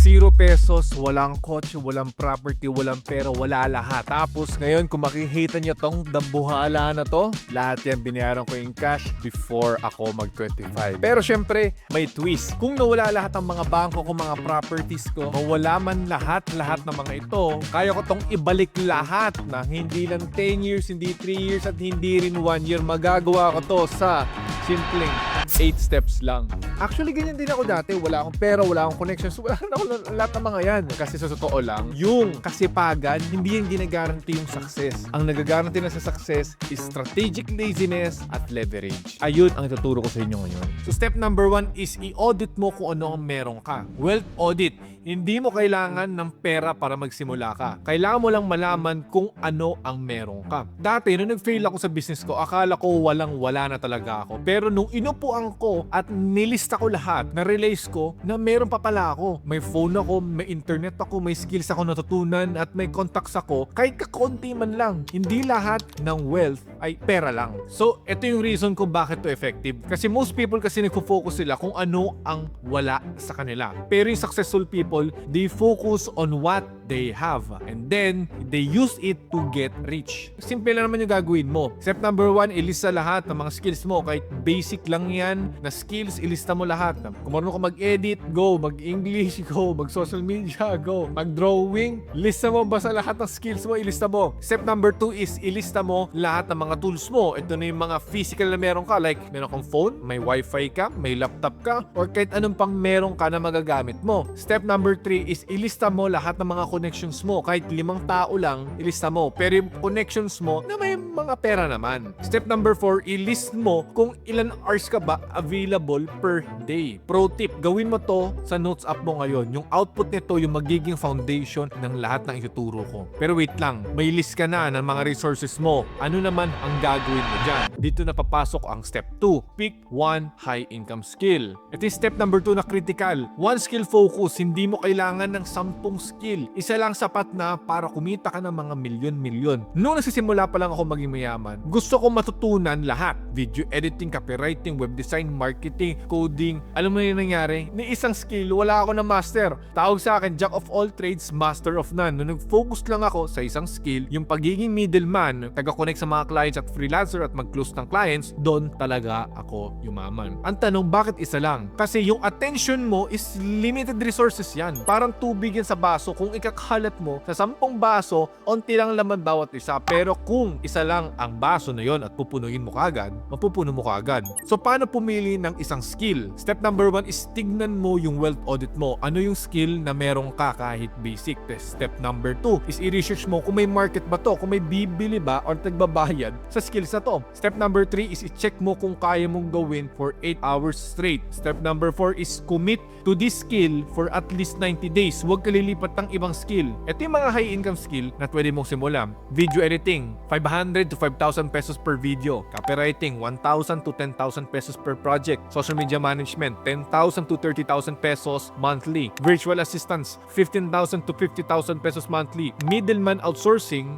0 pesos, walang kotse, walang property, walang pera, wala lahat. Tapos ngayon, kung makikita nyo tong dambuhala na to, lahat yan binayaran ko in cash before ako mag-25. Pero syempre, may twist. Kung nawala lahat ng mga bangko ko, mga properties ko, mawala man lahat ng mga ito, kaya ko tong ibalik lahat na hindi lang 10 years, hindi 3 years, at hindi rin 1 year. Magagawa ko to sa simpleng 8 steps lang. Actually, ganyan din ako dati. Wala akong pera, wala akong connections, wala na ako lahat ng mga yan. Kasi sa totoo lang, yung kasipagan, hindi yung ginagaranti yung success. Ang nagagaranti na sa success is strategic laziness at leverage. Ayun ang ituturo ko sa inyo ngayon. So step number 1 is i-audit mo kung ano ang meron ka. Wealth audit. Hindi mo kailangan ng pera para magsimula ka. Kailangan mo lang malaman kung ano ang meron ka. Dati, nung nag-fail ako sa business ko, akala ko wala na talaga ako. Pero nung inupuan ko at nilista ko lahat, na-realize ko na meron pa pala ako. May phone ako, may internet ako, may skills ako natutunan, at may contacts ako. Kahit kakonti man lang. Hindi lahat ng wealth ay pera lang. So, ito yung reason kung bakit to effective. Kasi most people kasi nagfo-focus sila kung ano ang wala sa kanila. Pero yung successful people, they focus on what they have, and then they use it to get rich. Simple lang naman yung gagawin mo. Step number 1, ilista lahat ng mga skills mo. Kahit basic lang yan na skills, ilista mo lahat. Kung marunong ka mag-edit, go. Mag-English, go. Mag-social media, go. Mag-drawing, lista mo. Basta lahat ng skills mo, ilista mo. Step number 2 is ilista mo lahat ng mga tools mo. Ito na yung mga physical na meron ka. Like, meron kang phone, may wifi ka, may laptop ka, or kahit anong pang meron ka na magagamit mo. Step number 3 is ilista mo lahat ng mga connections mo. Kahit 5 tao lang, ilista mo. Pero yung connections mo na may mga pera naman. Step number 4, ilist mo kung ilan hours ka ba available per day. Pro tip, gawin mo to sa notes app mo ngayon. Yung output nito, yung magiging foundation ng lahat ng ituturo ko. Pero wait lang, may list ka na ng mga resources mo. Ano naman ang gagawin mo dyan? Dito na papasok ang step 2. Pick one high income skill. Ito yung step number 2 na critical. One skill focus. Hindi mo kailangan ng 10 skill. Isa lang sapat na para kumita ka ng mga milyon-milyon. Noong nagsisimula pa lang ako maging mayaman, gusto ko matutunan lahat. Video editing, copywriting, web design, marketing, coding. Alam mo yung nangyari? Ni isang skill, wala ako na master. Tawag sa akin, jack of all trades, master of none. Noong nag-focus lang ako sa isang skill, yung pagiging middleman, taga-connect sa mga clients at freelancer at mag-close ng clients, doon talaga ako yumaman. Ang tanong, bakit isa lang? Kasi yung attention mo is limited resources yan. Parang tubig yan sa baso. Kung ikakalat mo sa 10 baso, onti lang laman bawat isa. Pero kung isa lang ang baso na yon at pupunuin mo kaagad, mapupuno mo kaagad. So paano pumili ng isang skill? Step number 1 is tignan mo yung wealth audit mo. Ano yung skill na meron ka kahit basic? Step number 2 is i-research mo kung may market ba to, kung may bibili ba or nagbabayad sa skills na to. Step number 3 is i-check mo kung kaya mong gawin for 8 hours straight. Step number 4 is commit to this skill for at least 90 days. Huwag ka lilipat ng ibang skill. Ito yung mga high income skill na pwede mong simulan. Video editing, 500 to 5,000 pesos per video. Copywriting, 1,000 to 10,000 pesos per project. Social media management, 10,000 to 30,000 pesos monthly. Virtual assistants, 15,000 to 50,000 pesos monthly. Middleman outsourcing,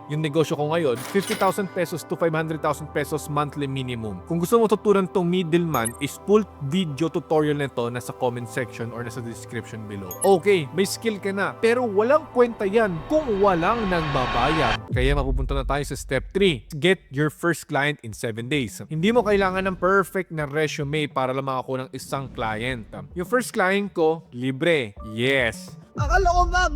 yung negosyo ko ngayon, 50,000 pesos to 500,000 pesos monthly minimum. Kung gusto mo tutunan tong middleman, is full video tutorial nito nasa comment section or nasa description below. Okay, may skill ka na, pero walang kwenta yan kung walang nagbabayad. Kaya mapupunta na tayo sa step 3. Get your first client in 7 days. Hindi mo kailangan ng perfect na resume para lang makakuha ng isang client. Yung first client ko, libre. Yes. Akala ko ba,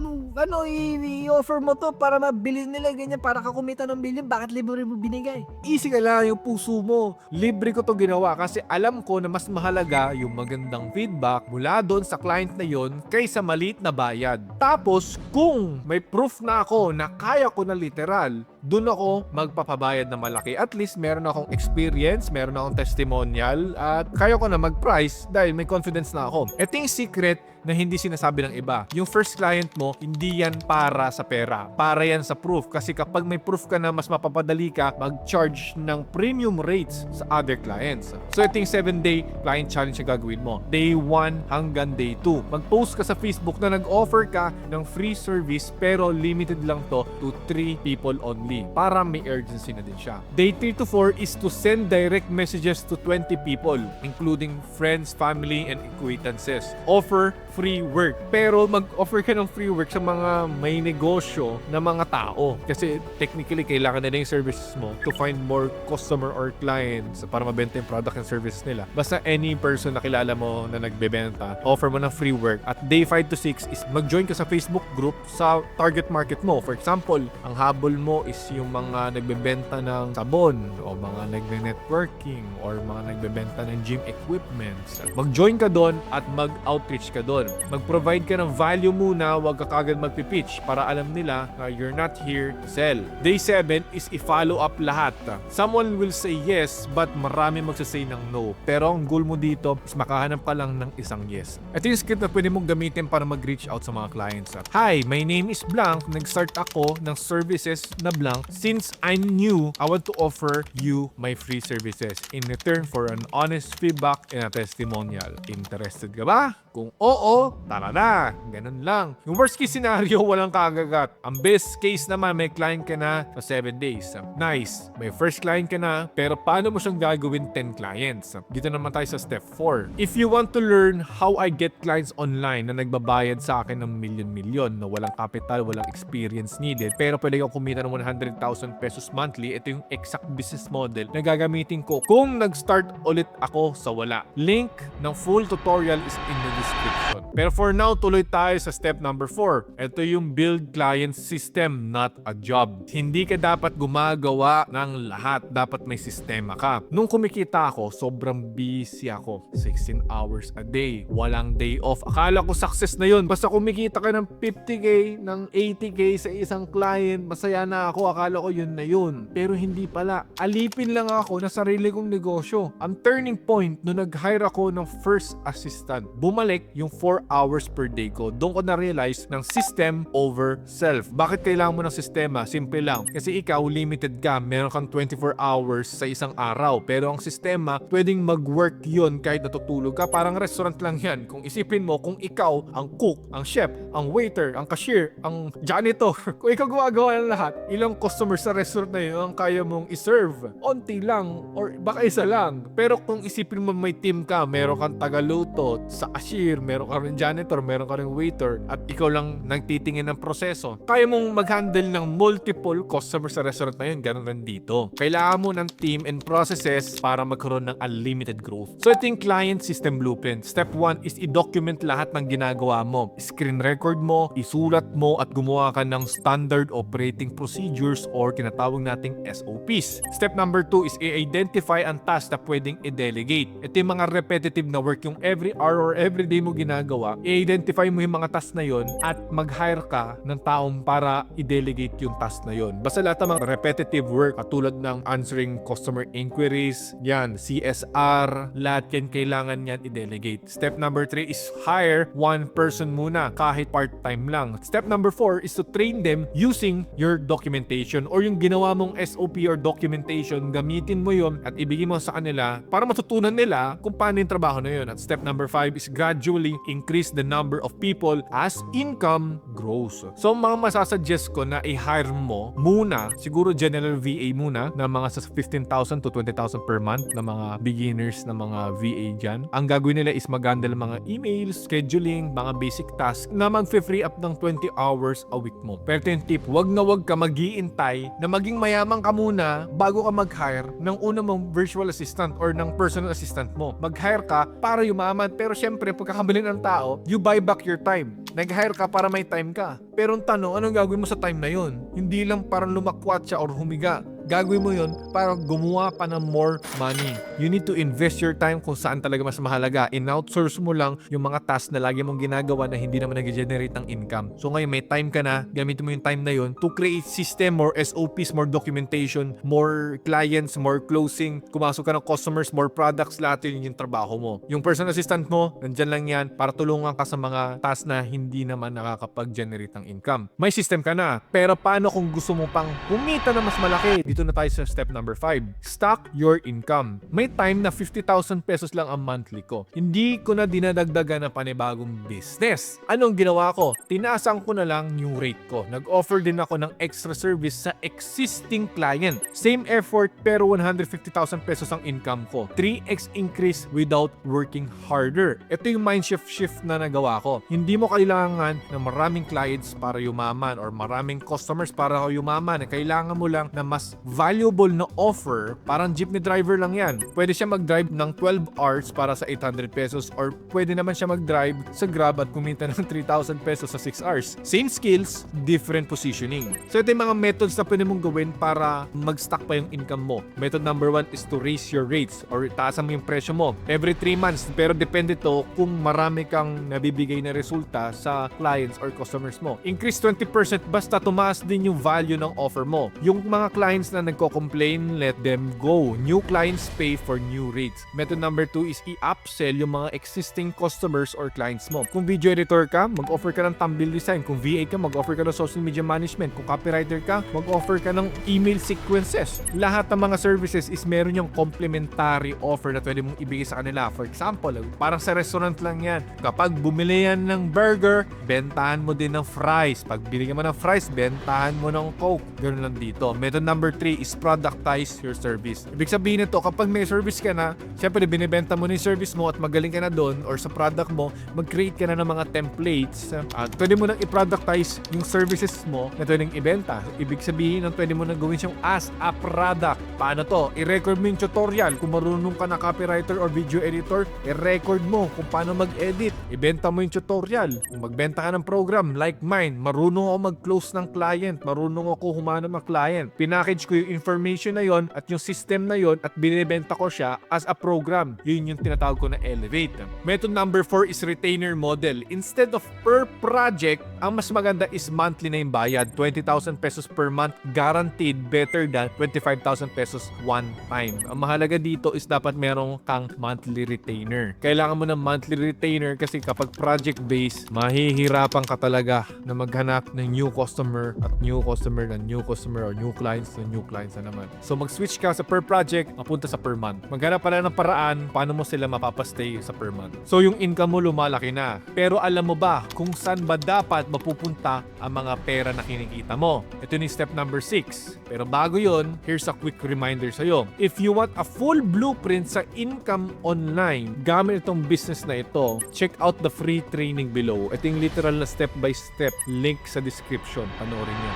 i-offer mo to para mabili nila ganyan, para ka kumita ng billion. Bakit libre mo binigay? Easy ka lang yung puso mo. Libre ko to ginawa kasi alam ko na mas mahalaga yung magandang feedback mula doon sa client na yon kaysa maliit na bayad. Tapos, kung may proof na ako na kaya ko na literal, doon ako magpapabayad na malaki. At least meron akong experience, meron akong testimonial, at kaya ko na mag-price dahil may confidence na ako. Ito yung secret na hindi sinasabi ng iba. Yung first client mo, hindi yan para sa pera. Para yan sa proof. Kasi kapag may proof ka na, mas mapapadali ka mag-charge ng premium rates sa other clients. So ito yung 7-day client challenge na gagawin mo. Day 1 hanggang day 2. Mag-post ka sa Facebook na nag-offer ka ng free service pero limited lang to to 3 people only. Para may urgency na din siya. Day 3 to 4 is to send direct messages to 20 people, including friends, family, and acquaintances. Offer free work. Pero mag-offer ka ng free work sa mga may negosyo na mga tao. Kasi technically, kailangan nila yung services mo to find more customer or clients para mabenta yung product and services nila. Basta any person na kilala mo na nagbebenta, offer mo ng free work. At day 5 to 6 is mag-join ka sa Facebook group sa target market mo. For example, ang habol mo is yung mga nagbebenta ng sabon o mga nagbe-networking or mga nagbebenta ng gym equipments. Mag-join ka doon at mag-outreach ka doon. Mag-provide ka ng value muna, huwag ka kagad magpipitch para alam nila na you're not here to sell. Day 7 is i-follow up lahat. Someone will say yes but marami magsasay ng no. Pero ang goal mo dito is makahanap ka lang ng isang yes. Ito yung script na pwede mong gamitin para mag-reach out sa mga clients. Hi, my name is Blank. Nag-start ako ng services na Blank. Since I'm new, I want to offer you my free services in return for an honest feedback and a testimonial. Interested ka ba? Kung oo, tara na. Ganun lang. Yung worst case scenario, walang kagagat. Ang best case naman, may client ka na sa 7 days. Nice. May first client ka na, pero paano mo siyang gagawin 10 clients? Dito naman tayo sa step 4. If you want to learn how I get clients online na nagbabayad sa akin ng milyon-milyon na walang capital, walang experience needed, pero pwede kang kumita ng 100,000 pesos monthly, ito yung exact business model na gagamitin ko kung nag-start ulit ako sa wala. Link ng full tutorial is in the description. Pero for now, tuloy tayo sa step number 4. Ito yung build client system, not a job. Hindi ka dapat gumagawa ng lahat. Dapat may sistema ka. Nung kumikita ako, sobrang busy ako. 16 hours a day. Walang day off. Akala ko success na yun. Basta kumikita ka ng 50k, ng 80k sa isang client, masaya na ako. Akala ko yun na yun. Pero hindi pala. Alipin lang ako na sarili kong negosyo. Ang turning point, nung nag-hire ako ng first assistant, bumalik yung 4 hours per day ko. Doon ko na-realize ng system over self. Bakit kailangan mo ng sistema? Simple lang. Kasi ikaw, limited ka. Meron kang 24 hours sa isang araw. Pero ang sistema, pwedeng mag-work yun kahit natutulog ka. Parang restaurant lang yan. Kung isipin mo, kung ikaw, ang cook, ang chef, ang waiter, ang cashier, ang janitor, kung ikaw gumagawa ng lahat, ilang customers sa restaurant na yun ang kaya mong iserve? Onti lang or baka isa lang. Pero kung isipin mo may team ka, meron kang tagaluto, sa cashier, meron ka rin janitor, meron ka rin waiter, at ikaw lang nagtitingin ng proseso, kaya mong mag-handle ng multiple customers sa restaurant na yun. Ganun rin dito. Kailangan mo ng team and processes para magkaroon ng unlimited growth. So ito yung client system blueprint. Step 1 is i-document lahat ng ginagawa mo. Screen record mo, isulat mo, at gumawa ka ng standard operating procedures or tinatawag nating SOPs. Step number 2 is i-identify ang task na pwedeng i-delegate. Ito yung mga repetitive na work, yung every hour or every day mo ginagawa. I-identify mo yung mga task na yon at mag-hire ka ng taong para i-delegate yung task na yon. Basta lahat ng mga repetitive work katulad ng answering customer inquiries, yan, CSR, lahat yan kailangan yan i-delegate. Step number 3 is hire one person muna kahit part-time lang. Step number 4 is to train them using your documentation or yung ginawa mong SOP or documentation, gamitin mo yon at ibigay mo sa kanila para matutunan nila kung paano yung trabaho na yun. At step number 5 is gradually increase the number of people as income grows. So mga masasuggest ko na i-hire mo muna, siguro general VA muna na mga sa 15,000 to 20,000 per month na mga beginners na mga VA dyan. Ang gagawin nila is mag-handle mga emails, scheduling, mga basic tasks na mag-free up ng 20 hours a week mo. Pero yung tip, wag na wag ka mag-iintay na maging mayaman ka muna bago ka mag-hire ng una mong virtual assistant or ng personal assistant mo. Mag-hire ka para yumaman, pero syempre pagkakamali ng tao, you buy back your time. Nag-hire ka para may time ka. Pero ang tanong, anong gagawin mo sa time na yon? Hindi lang parang lumakwat siya or humiga. Gagawin mo yon para gumawa pa ng more money. You need to invest your time kung saan talaga mas mahalaga. In-outsource mo lang yung mga tasks na lagi mong ginagawa na hindi naman nag-generate ng income. So ngayon may time ka na, gamitin mo yung time na yon to create system, more SOPs, more documentation, more clients, more closing. Kumasok ka ng customers, more products, lahat yun yung trabaho mo. Yung personal assistant mo, nandyan lang yan para tulungan ka sa mga tasks na hindi naman nakakapag-generate ng income. May system ka na, pero paano kung gusto mo pang kumita na mas malaki? dito na tayo sa step number 5. Stock your income. May time na 50,000 pesos lang ang monthly ko. Hindi ko na dinadagdagan ng panibagong business. Anong ginawa ko? Tinaasan ko na lang yung rate ko. Nag-offer din ako ng extra service sa existing client. Same effort pero 150,000 pesos ang income ko. 3x increase without working harder. Ito yung mind shift na nagawa ko. Hindi mo kailangan ng maraming clients para yumaman or maraming customers para yumaman. Kailangan mo lang na mas valuable na offer. Parang jeepney driver lang yan. Pwede siya mag-drive ng 12 hours para sa 800 pesos or pwede naman siya mag-drive sa Grab at kumita ng 3,000 pesos sa 6 hours. Same skills, different positioning. So ito yung mga methods na pwede mong gawin para mag-stack pa yung income mo. Method number 1 is to raise your rates or taasan mo yung presyo mo every 3 months. Pero depende to kung marami kang nabibigay na resulta sa clients or customers mo. Increase 20% basta tumaas din yung value ng offer mo. Yung mga clients na nagko-complain, let them go. New clients pay for new rates. Method number 2 is i-upsell yung mga existing customers or clients mo. Kung video editor ka, mag-offer ka ng thumbnail design. Kung VA ka, mag-offer ka ng social media management. Kung copywriter ka, mag-offer ka ng email sequences. Lahat ng mga services is meron yung complementary offer na pwede mong ibigay sa kanila. For example, parang sa restaurant lang yan. Kapag bumili yan ng burger, bentahan mo din ng fries. Pag binigyan mo ng fries, bentahan mo ng Coke. Ganun lang dito. Method number 3 is productize your service. Ibig sabihin nito, kapag may service ka na, syempre binibenta mo na yung service mo at magaling ka na doon or sa product mo, mag-create ka na ng mga templates at pwede mo nang i-productize yung services mo na pwedeng ibenta. Ibig sabihin ng pwede mo nang gawin siyang as a product. Paano to? I-record mo yung tutorial. Kung marunong ka na copywriter or video editor, i-record mo kung paano mag-edit. Ibenta mo yung tutorial. Kung magbenta ka ng program like mine, marunong ako mag-close ng client. Marunong ako humanap ng client. Pinackage ko yung information na yon at yung system na yon at binibenta ko siya as a program. Yun yung tinatawag ko na Elevate. Method number 4 is retainer model. Instead of per project, ang mas maganda is monthly na yung bayad. 20,000 pesos per month guaranteed, better than 25,000 pesos one time. Ang mahalaga dito is dapat merong kang monthly retainer. Kailangan mo ng monthly retainer kasi kapag project based, mahihirapan ka talaga na maghanap ng new customer at new customer na new customer or new clients na new clients na naman. So mag-switch ka sa per project, mapunta sa per month. Maghanap pala ng paraan paano mo sila mapapastay sa per month. So yung income mo lumalaki na. Pero alam mo ba kung saan ba dapat mapupunta ang mga pera na kinikita mo? Ito ni step number 6. Pero bago yon, here's a quick reminder sa'yo. If you want a full blueprint sa income online, gamit itong business na ito, check out the free training below. Ito yung literal na step-by-step link sa description. Panoorin nyo.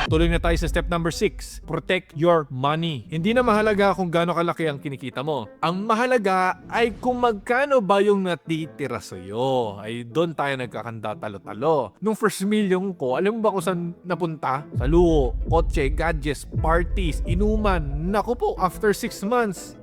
Tuloy na tayo sa step number 6. Protect your money. Hindi na mahalaga kung gaano kalaki ang kinikita mo. Ang mahalaga ay kung magkano ba yung natitira sa'yo. Ay doon tayo nagkakanda talo-talo. Nung first million ko, alam mo ba kung saan napunta? Sa luho, kotse, gadgets, parties, inuman. Naku po, after 6 months,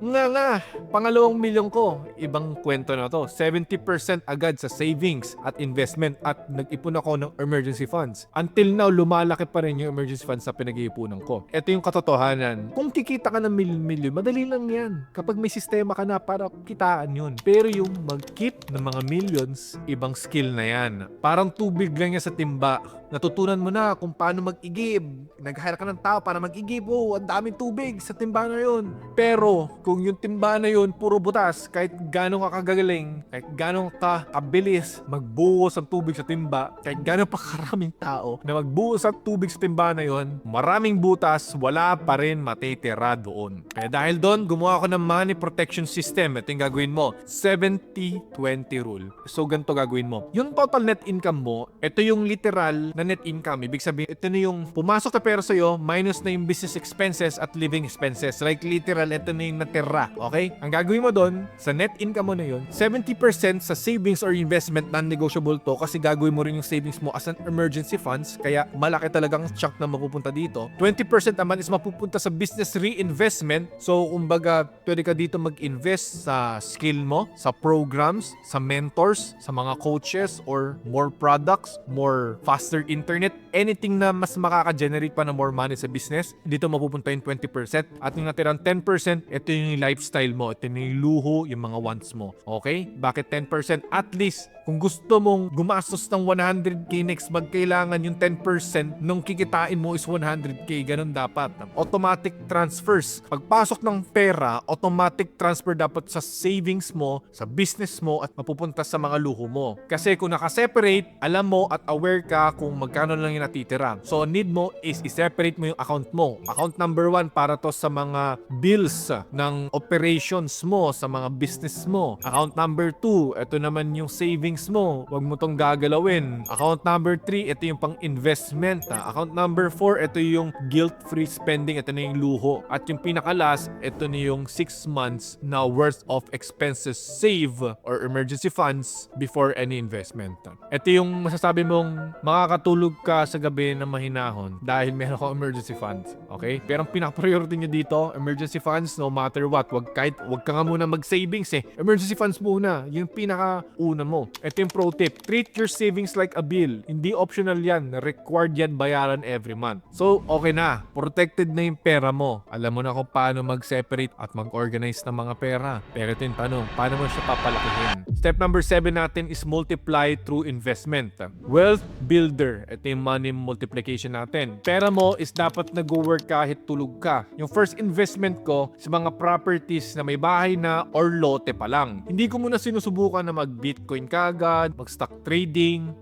pangalawang milyon ko. Ibang kwento na to. 70% agad sa savings at investment at nag-ipon ako ng emergency funds. Until now, lumalaki pa rin yung emergency funds sa pinag-iipunan ko. Ito yung katotohanan. Kung kikita ka ng milyon-milyon, madali lang yan. Kapag may sistema ka na para kitaan yun. Pero yung mag-keep ng mga millions, ibang skill na yan. Parang tubig lang yan sa timba. Natutunan mo na kung paano mag-igib. Nag-hire ka ng tao para mag-igib. Oh, ang daming tubig sa timba na yun. Pero kung yung timba na yun, puro butas, kahit gano'ng ka kagaling, kahit gano'ng ka kabilis magbuhos ng tubig sa timba, kahit gano'ng pa karaming tao na magbuhos ng tubig sa timba na yun, maraming butas, wala pa rin matitira doon. Kaya dahil doon, gumawa ako ng money protection system. Ito yung gagawin mo. 70-20 rule. So, ganito gagawin mo. Yung total net income mo, ito yung literal na net income. Ibig sabihin, ito na yung pumasok na pera sa'yo, minus na yung business expenses at living expenses. Like literal, ito na yung natira. Okay? Ang gagawin mo doon, sa net income mo na yun, 70% sa savings or investment, non-negotiable to kasi gagawin mo rin yung savings mo as an emergency funds. Kaya malaki talagang chunk na mapupunta dito. 20% naman is mapupunta sa business reinvestment. So, kumbaga, pwede ka dito mag-invest sa skill mo, sa programs, sa mentors, sa mga coaches, or more products, more faster internet, anything na mas makaka-generate pa ng more money sa business, dito mapupunta yung 20%. At yung natirang 10%, ito yung lifestyle mo, ito yung luho, yung mga wants mo. Okay? Bakit 10%? At least Kung gusto mong gumastos ng 100k next month, kailangan yung 10% nung kikitain mo is 100k. Ganun dapat. Automatic transfers. Pagpasok ng pera, automatic transfer dapat sa savings mo, sa business mo, at mapupunta sa mga luho mo. Kasi kung nakaseparate, alam mo at aware ka kung magkano lang yung natitira. So, need mo is i-separate mo yung account mo. Account number 1 para to sa mga bills ng operations mo, sa mga business mo. Account number 2, ito naman yung savings mo. Huwag mo tong gagalawin. Account number 3, ito yung pang investment. Account number 4, ito yung guilt-free spending. Ito na yung luho. At yung pinaka-last, ito na yung 6 months na worth of expenses save or emergency funds before any investment. Ito yung masasabi mong makakatulog ka sa gabi na mahinahon dahil meron kang emergency funds. Okay? Pero ang pinaka-priority nyo dito, emergency funds no matter what. Wag ka nga muna mag-savings eh. Emergency funds muna. Yung pinaka-una mo. Ito yung pro tip. Treat your savings like a bill. Hindi optional yan. Required yan bayaran every month. So, okay na. Protected na yung pera mo. Alam mo na kung paano mag-separate at mag-organize ng mga pera. Pero ito yung tanong, paano mo siya papalakihin? Step number 7 natin is multiply through investment. Wealth builder. Ito yung money multiplication natin. Pera mo is dapat nag-work kahit tulog ka. Yung first investment ko sa mga properties na may bahay na or lote pa lang. Hindi ko muna sinusubukan na mag-Bitcoin kagad, mag-stock trading,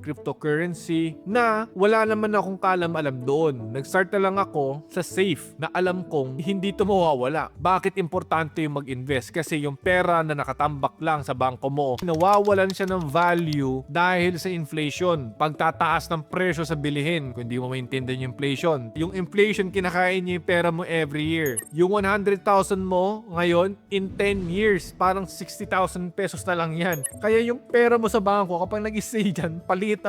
cryptocurrency, na wala naman akong kalam-alam doon. Nag-start na lang ako sa safe na alam kong hindi ito mawawala. Bakit importante yung mag-invest? Kasi yung pera na nakatambak lang sa bangko mo, nawawalan siya ng value dahil sa inflation. Pagtataas ng presyo sa bilihin, kung hindi mo maintindihan yung inflation. Yung inflation, kinakain niya yung pera mo every year. Yung 100,000 mo ngayon, in 10 years, parang 60,000 pesos na lang yan. Kaya yung pera mo sa bangko, kapag nag-stay dyan, palit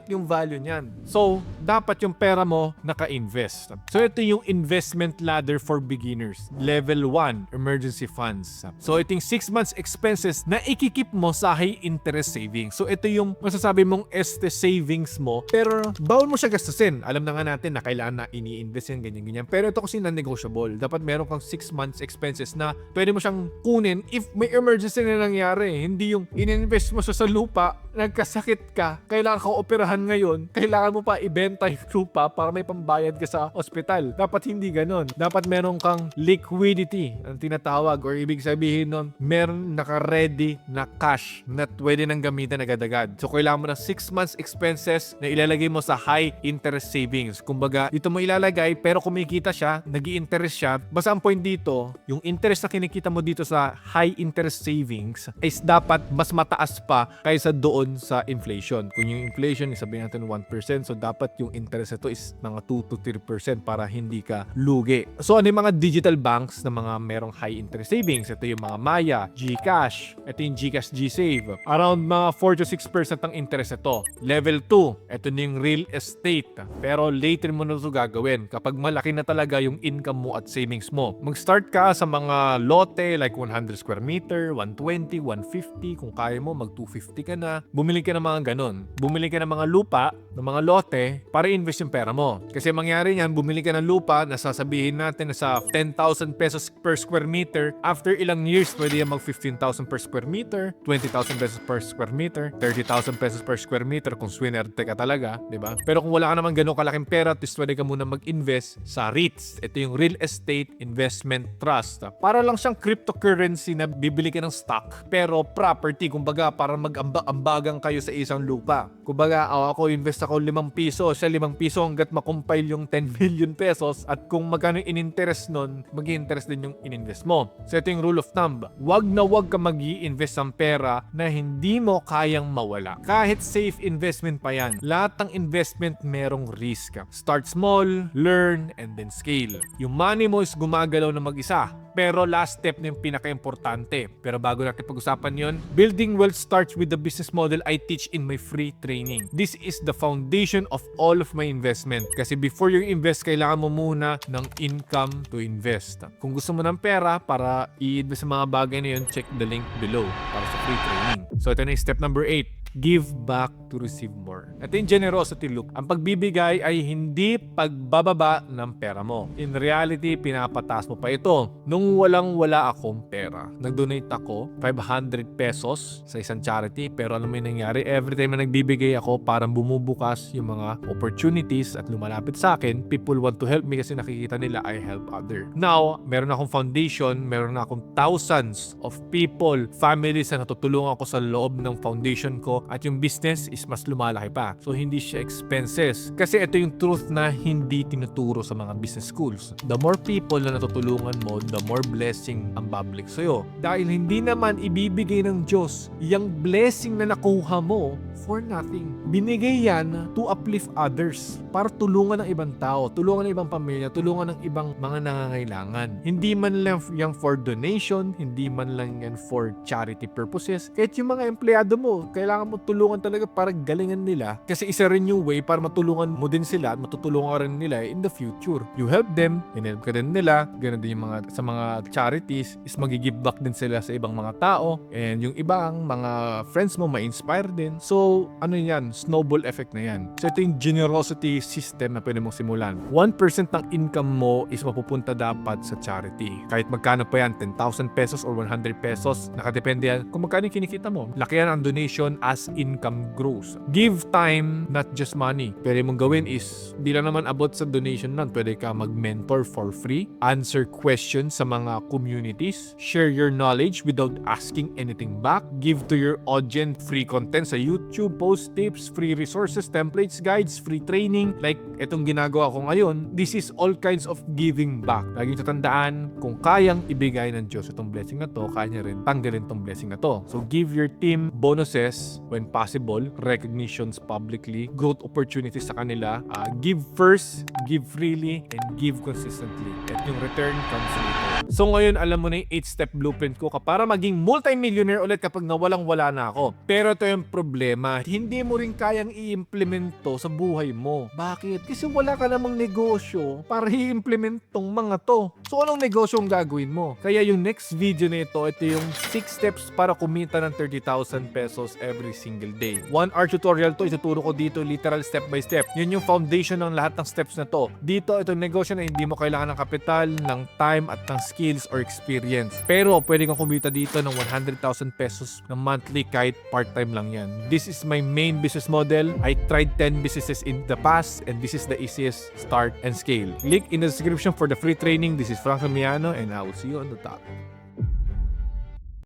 yung value niyan. So, dapat yung pera mo naka-invest. So, ito yung investment ladder for beginners. Level 1, emergency funds. So, ito yung 6 months expenses na ikikip mo sa high interest savings. So, ito yung masasabi mong savings mo, pero bawal mo siya gastusin. Alam na nga natin na kailangan na ini-invest yan, ganyan-ganyan. Pero ito kasi non-negotiable. Dapat meron kang 6 months expenses na pwede mo siyang kunin if may emergency na nangyari. Hindi yung in-invest mo siya sa lupa, nagkasakit ka, kailangan ka operahan ngayon, kailangan mo pa ibenta yung lupa para may pambayad ka sa ospital. Dapat hindi ganon. Dapat meron kang liquidity ang tinatawag, or ibig sabihin nun, meron naka-ready na cash na pwede nang gamitin agad-agad. So, kailangan mo ng 6 months expenses na ilalagay mo sa high interest savings. Kumbaga, dito mo ilalagay pero kumikita siya, nag-i-interest siya. Basta ang point dito, yung interest na kinikita mo dito sa high interest savings is dapat mas mataas pa kaysa doon sa inflation. Kung yung inflation, sabihin natin 1%, so dapat yung interest ito is mga 2 to 3% para hindi ka lugi. So, ano yung mga digital banks na mga merong high interest savings? Ito yung mga Maya, GCash, ito yung GCash GSave. Around mga 4 to 6% ang interest ito. Level 2, ito na yung real estate. Pero later mo na ito gagawin kapag malaki na talaga yung income mo at savings mo. Mag-start ka sa mga lote like 100 square meter, 120, 150. Kung kaya mo, mag 250 ka na. Bumili ka ng mga ganun. Bumili ka ng mga lupa, ng mga lote, para invest yung pera mo. Kasi mangyari niyan, bumili ka ng lupa, nasasabihin natin na sa 10,000 pesos per square meter. After ilang years, pwede yan mag 15,000 per square meter, 20,000 pesos per square meter, 30,000 pesos per square meter kung swinerte ka talaga, di ba? Pero kung wala ka naman ganun kalaking pera, at least pwede ka muna mag-invest sa REITs. Ito yung Real Estate Investment Trust. Para lang siyang cryptocurrency na bibili ka ng stock, pero property, kumbaga para mag-ambagan kayo sa isang lupa. Kumbaga, ako invest ako 5 piso, siya 5 piso hanggat makumpile yung 10 million pesos, at kung magkano yung in-interest nun, mag-i-interest din yung in-invest mo. So ito yung rule of thumb. Wag na wag ka mag-i-invest ng pera na hindi mo kayang mawala. Kahit safe investment pa yan, lahat ng investment merong risk. Start small, learn, and then scale. Yung money mo is gumagalaw na mag-isa. Pero last step na yung pinaka-importante. Pero bago natin pag-usapan yon, building wealth starts with the business model I teach in my free training. This is the foundation of all of my investment. Kasi before you invest, kailangan mo muna ng income to invest. Kung gusto mo ng pera para i-invest sa mga bagay na yun, check the link below para sa free training. So ito na yung step number 8. Give back to receive more. Ito yung generosity loop. Ang pagbibigay ay hindi pagbababa ng pera mo. In reality, pinapataas mo pa ito. Nung walang-wala akong pera, nag-donate ako 500 pesos sa isang charity, pero ano may nangyari? Every time na nagbibigay ako, parang bumubukas yung mga opportunities at lumalapit sa akin. People want to help me kasi nakikita nila I help other. Now, meron akong foundation, meron akong thousands of people, families na natutulungan ko sa loob ng foundation ko, at yung business is mas lumalaki pa. So, hindi siya expenses. Kasi ito yung truth na hindi tinuturo sa mga business schools. The more people na natutulungan mo, the more blessing ang babalik sa'yo. Dahil hindi naman ibibigay ng Diyos yung blessing na nakuha mo for nothing. Binigay yan to uplift others, para tulungan ng ibang tao, tulungan ng ibang pamilya, tulungan ng ibang mga nangangailangan. Hindi man lang yan for donation, hindi man lang yan for charity purposes. Kahit yung mga empleyado mo, kailangan mo tulungan talaga para galingan nila, kasi isa rin yung way para matulungan mo din sila at matutulungan ka rin nila in the future. You help them, in-help ka din nila. Ganun din yung mga sa mga charities is mag-give back din sila sa ibang mga tao, and yung ibang mga friends mo ma-inspire din. So ano yan, snowball effect na yan. So ito yung generosity system na pwede mong simulan. 1% ng income mo is mapupunta dapat sa charity. Kahit magkano pa yan, 10,000 pesos or 100 pesos, nakadepende yan kung magkano yung kinikita mo. Laki yan ang donation as income grows. Give time, not just money. Pwede mong gawin is, di lang naman about sa donation lang. Pwede ka mag-mentor for free, answer questions sa mga communities, share your knowledge without asking anything back, give to your audience free content sa YouTube, post tips, free resources, templates, guides, free training. Like itong ginagawa ko ngayon, this is all kinds of giving back. Laging tatandaan, kung kayang ibigay ng Diyos itong blessing na to, kaya niya rin tanggalin itong blessing na to. So give your team bonuses when possible, recognitions publicly, growth opportunities sa kanila, give first, give freely, and give consistently. At yung return comes later. So ngayon, alam mo na yung 8-step blueprint ko para maging multi-millionaire ulit kapag nawalang-wala na ako. Pero ito yung problema, hindi mo rin kayang i-implement to sa buhay mo. Bakit? Kasi wala ka namang negosyo para i-implement tong mga to. So anong negosyo ang gagawin mo? Kaya yung next video na ito yung 6 steps para kumita ng 30,000 pesos every single day. 1 hour tutorial to, ituturo ko dito literal step by step. Yun yung foundation ng lahat ng steps na to. Dito, itong negosyo na hindi mo kailangan ng kapital, ng time, at ng skills or experience. Pero pwede kang kumita dito ng 100,000 pesos na monthly kahit part-time lang yan. This is my main business model. I tried 10 businesses in the past and this is the easiest start and scale. Link in the description for the free training. This is Frank Miano and I will see you on the top.